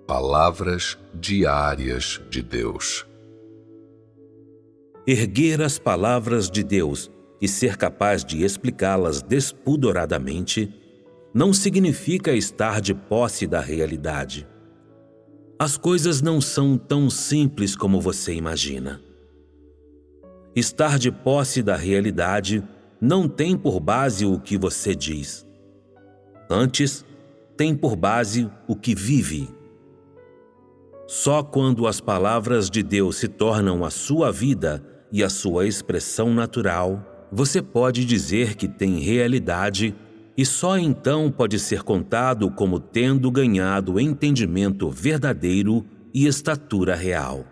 Palavras diárias de Deus. Erguer as palavras de Deus e ser capaz de explicá-las despudoradamente não significa estar de posse da realidade. As coisas não são tão simples como você imagina. Estar de posse da realidade não tem por base o que você diz. Antes, tem por base o que vive. Só quando as palavras de Deus se tornam a sua vida e a sua expressão natural, você pode dizer que tem realidade e só então pode ser contado como tendo ganhado entendimento verdadeiro e estatura real.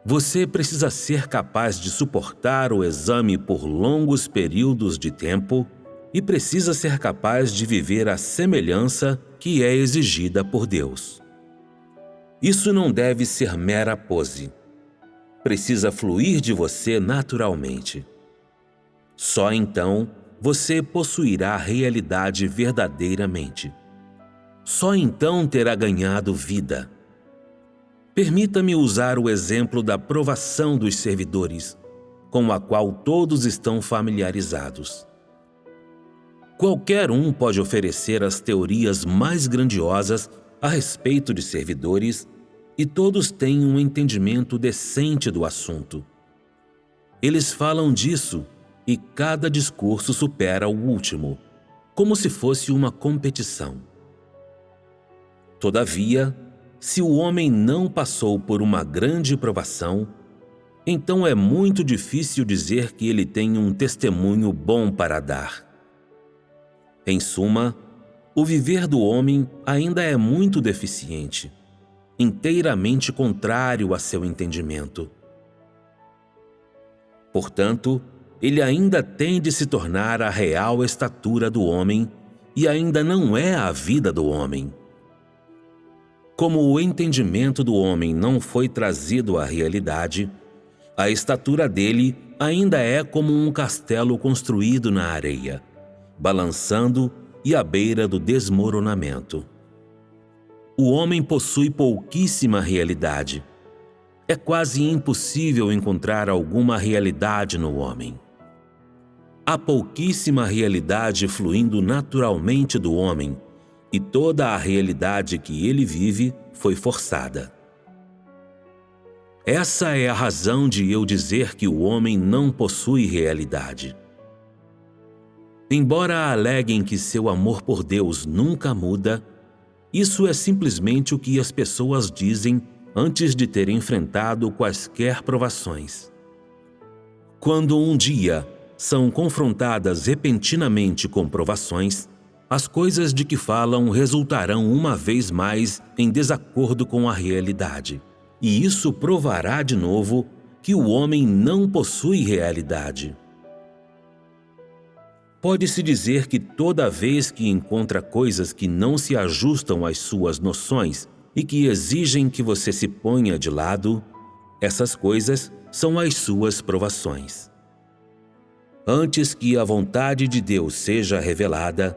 Você precisa ser capaz de suportar o exame por longos períodos de tempo e precisa ser capaz de viver a semelhança que é exigida por Deus. Isso não deve ser mera pose. Precisa fluir de você naturalmente. Só então você possuirá a realidade verdadeiramente. Só então terá ganhado vida. Permita-me usar o exemplo da provação dos servidores, com a qual todos estão familiarizados. Qualquer um pode oferecer as teorias mais grandiosas a respeito de servidores e todos têm um entendimento decente do assunto. Eles falam disso e cada discurso supera o último, como se fosse uma competição. Todavia, se o homem não passou por uma grande provação, então é muito difícil dizer que ele tem um testemunho bom para dar. Em suma, o viver do homem ainda é muito deficiente, inteiramente contrário a seu entendimento. Portanto, ele ainda tem de se tornar a real estatura do homem e ainda não é a vida do homem. Como o entendimento do homem não foi trazido à realidade, a estatura dele ainda é como um castelo construído na areia, balançando e à beira do desmoronamento. O homem possui pouquíssima realidade. É quase impossível encontrar alguma realidade no homem. Há pouquíssima realidade fluindo naturalmente do homem, e toda a realidade que ele vive foi forçada. Essa é a razão de eu dizer que o homem não possui realidade. Embora aleguem que seu amor por Deus nunca muda, isso é simplesmente o que as pessoas dizem antes de ter enfrentado quaisquer provações. Quando um dia são confrontadas repentinamente com provações, as coisas de que falam resultarão uma vez mais em desacordo com a realidade. E isso provará de novo que o homem não possui realidade. Pode-se dizer que toda vez que encontra coisas que não se ajustam às suas noções e que exigem que você se ponha de lado, essas coisas são as suas provações. Antes que a vontade de Deus seja revelada,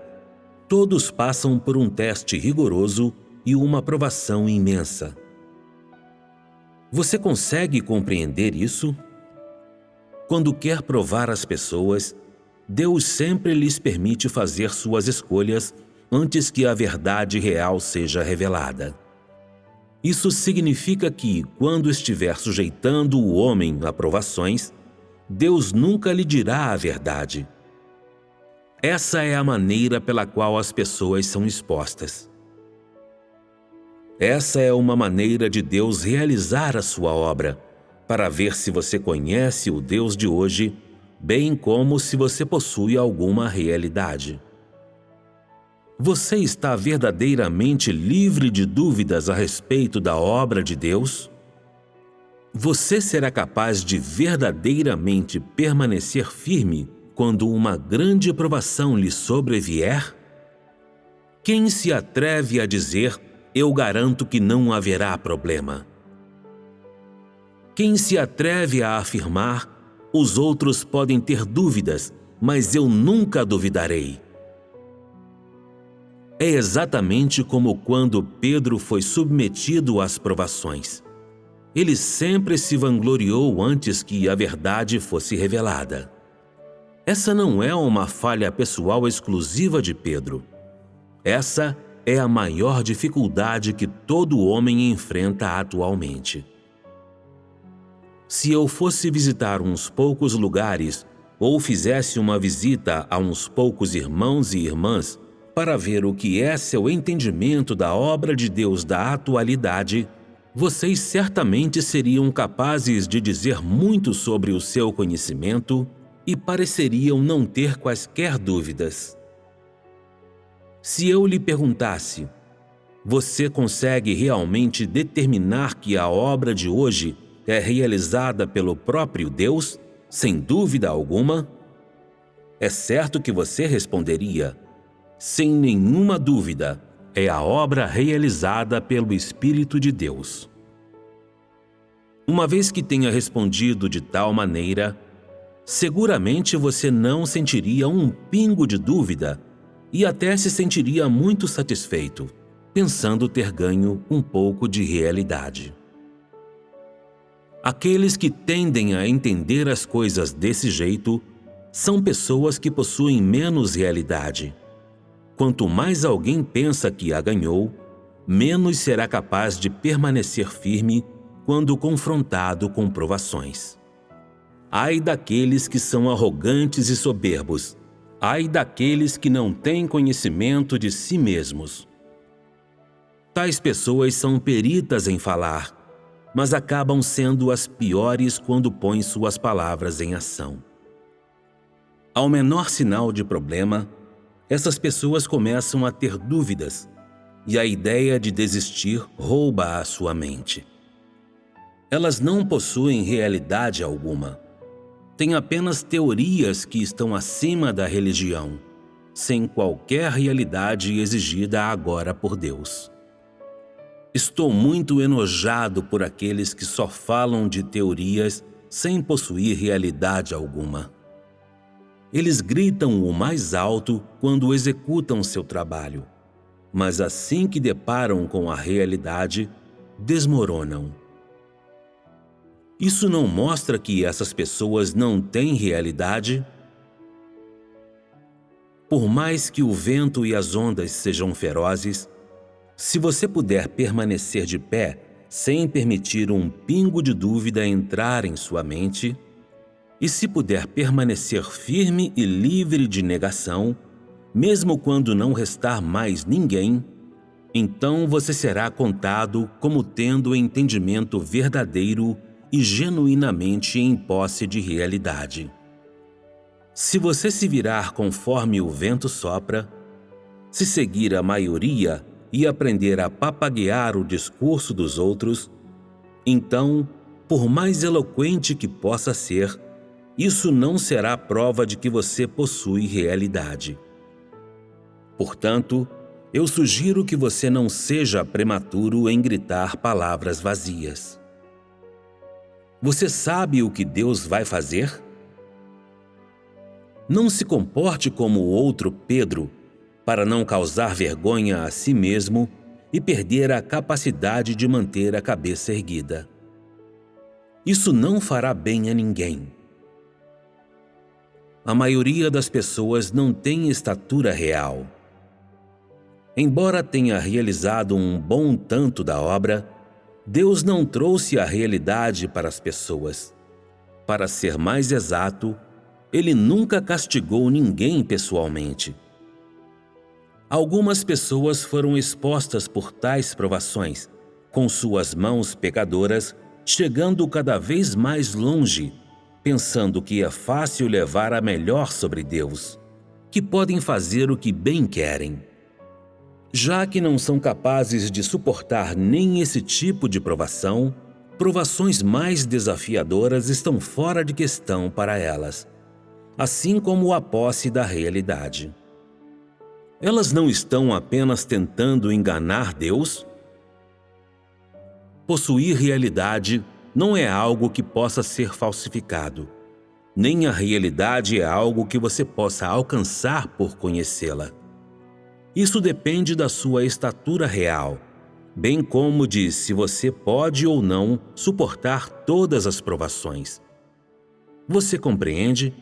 todos passam por um teste rigoroso e uma provação imensa. Você consegue compreender isso? Quando quer provar as pessoas, Deus sempre lhes permite fazer suas escolhas antes que a verdade real seja revelada. Isso significa que, quando estiver sujeitando o homem a provações, Deus nunca lhe dirá a verdade. Essa é a maneira pela qual as pessoas são expostas. Essa é uma maneira de Deus realizar a sua obra, para ver se você conhece o Deus de hoje, bem como se você possui alguma realidade. Você está verdadeiramente livre de dúvidas a respeito da obra de Deus? Você será capaz de verdadeiramente permanecer firme quando uma grande provação lhe sobrevier? Quem se atreve a dizer, eu garanto que não haverá problema? Quem se atreve a afirmar, os outros podem ter dúvidas, mas eu nunca duvidarei? É exatamente como quando Pedro foi submetido às provações. Ele sempre se vangloriou antes que a verdade fosse revelada. Essa não é uma falha pessoal exclusiva de Pedro. Essa é a maior dificuldade que todo homem enfrenta atualmente. Se eu fosse visitar uns poucos lugares ou fizesse uma visita a uns poucos irmãos e irmãs para ver o que é seu entendimento da obra de Deus da atualidade, vocês certamente seriam capazes de dizer muito sobre o seu conhecimento e pareceriam não ter quaisquer dúvidas. Se eu lhe perguntasse, você consegue realmente determinar que a obra de hoje é realizada pelo próprio Deus, sem dúvida alguma? É certo que você responderia, sem nenhuma dúvida, é a obra realizada pelo Espírito de Deus. Uma vez que tenha respondido de tal maneira, seguramente você não sentiria um pingo de dúvida e até se sentiria muito satisfeito, pensando ter ganho um pouco de realidade. Aqueles que tendem a entender as coisas desse jeito são pessoas que possuem menos realidade. Quanto mais alguém pensa que a ganhou, menos será capaz de permanecer firme quando confrontado com provações. Ai daqueles que são arrogantes e soberbos. Ai daqueles que não têm conhecimento de si mesmos. Tais pessoas são peritas em falar, mas acabam sendo as piores quando põem suas palavras em ação. Ao menor sinal de problema, essas pessoas começam a ter dúvidas e a ideia de desistir rouba a sua mente. Elas não possuem realidade alguma. Têm apenas teorias que estão acima da religião, sem qualquer realidade exigida agora por Deus. Estou muito enojado por aqueles que só falam de teorias sem possuir realidade alguma. Eles gritam o mais alto quando executam seu trabalho, mas assim que deparam com a realidade, desmoronam. Isso não mostra que essas pessoas não têm realidade? Por mais que o vento e as ondas sejam ferozes, se você puder permanecer de pé sem permitir um pingo de dúvida entrar em sua mente, e se puder permanecer firme e livre de negação, mesmo quando não restar mais ninguém, então você será contado como tendo entendimento verdadeiro e genuinamente em posse de realidade. Se você se virar conforme o vento sopra, se seguir a maioria e aprender a papaguear o discurso dos outros, então, por mais eloquente que possa ser, isso não será prova de que você possui realidade. Portanto, eu sugiro que você não seja prematuro em gritar palavras vazias. Você sabe o que Deus vai fazer? Não se comporte como o outro Pedro, para não causar vergonha a si mesmo e perder a capacidade de manter a cabeça erguida. Isso não fará bem a ninguém. A maioria das pessoas não tem estatura real. Embora tenha realizado um bom tanto da obra, Deus não trouxe a realidade para as pessoas. Para ser mais exato, Ele nunca castigou ninguém pessoalmente. Algumas pessoas foram expostas por tais provações, com suas mãos pecadoras chegando cada vez mais longe, pensando que é fácil levar a melhor sobre Deus, que podem fazer o que bem querem. Já que não são capazes de suportar nem esse tipo de provação, provações mais desafiadoras estão fora de questão para elas, assim como a posse da realidade. Elas não estão apenas tentando enganar Deus? Possuir realidade não é algo que possa ser falsificado, nem a realidade é algo que você possa alcançar por conhecê-la. Isso depende da sua estatura real, bem como de se você pode ou não suportar todas as provações. Você compreende